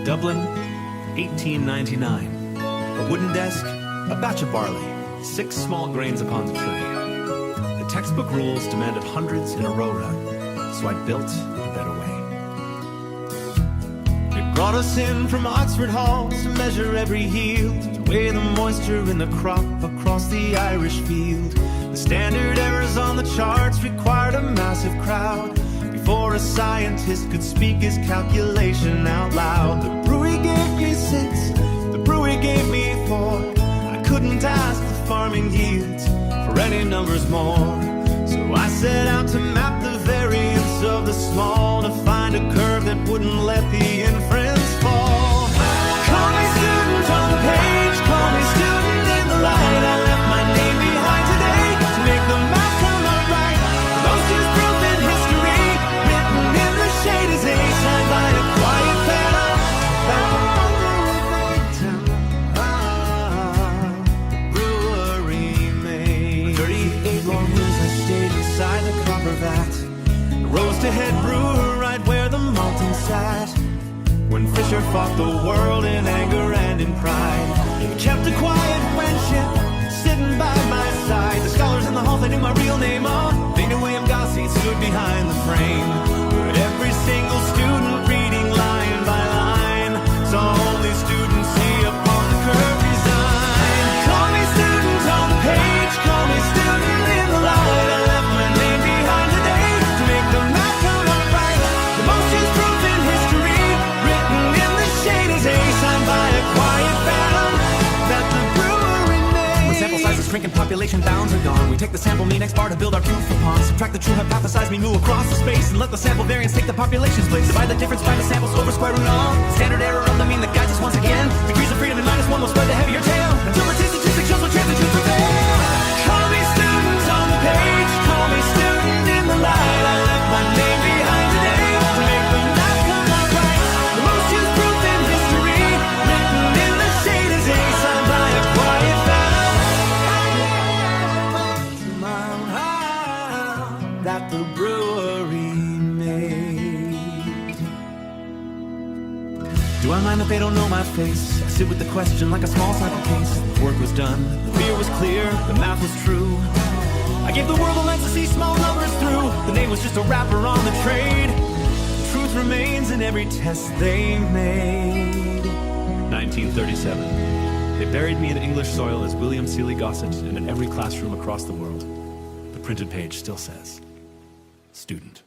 Dublin, 1899. A wooden desk, a batch of barley, 6 small grains upon the tray. The textbook rules demanded hundreds in a row run, so I built a better way. It brought us in from Oxford Hall to measure every yield, to weigh the moisture in the crop across the Irish field. The standard errors on the charts required a massive crowd before a scientist could speak his calculation out loud. The brewery gave me 6, the brewery gave me 4. I couldn't ask the farming yields for any numbers more. So I set out to map the variance of the small, to find a curve that wouldn't let the inference fall. Call me student on the page, call me student in the light. I left my name behind today to make the math come out right. The most used proof in history, written in the shade is a sign by a quiet fellow. Brewery made 38 long years I stayed inside the copper vat. Rose to Head Brewer, right where the mountain sat. When Fisher fought the world in anger and in pride, he kept a quiet friendship, sitting by my side. The scholars in the hall, they knew my real name, oh, they knew William Gosset stood behind the frame. But every single student reading line by line saw only students see upon the curve design. Call me student on the page, call me student in the light. I left my name behind today to make the math come out right. The most used proof in history, written in the shade is a sign by a quiet phantom that the brewery made. When sample sizes shrink and population bounds are gone, we take the sample mean X bar to build our proof upon. Subtract the true hypothesized mean mu across the space, and let the sample variance take the population's place. Divide the difference by the samples over square root all. Standard error of the mean that guides us once again. Degrees of freedom in -1 will spread the heavier tail until the t-Statistic shows what transit truth prevail. Call me student on the page, call me student in the light. I left my name behind today to make the math come out right. The most used proof in history, written in the shade is a sign by a quiet fellow that the brewery made. Do I mind that they don't know my face? I sit with the question like a small sample case. The work was done, the beer was clear, the math was true. I gave the world a lens to see small numbers through. The name was just a wrapper on the trade. Truth remains in every test they made. 1937. They buried me in English soil as William Sealy Gosset, and in every classroom across the world, the printed page still says, student.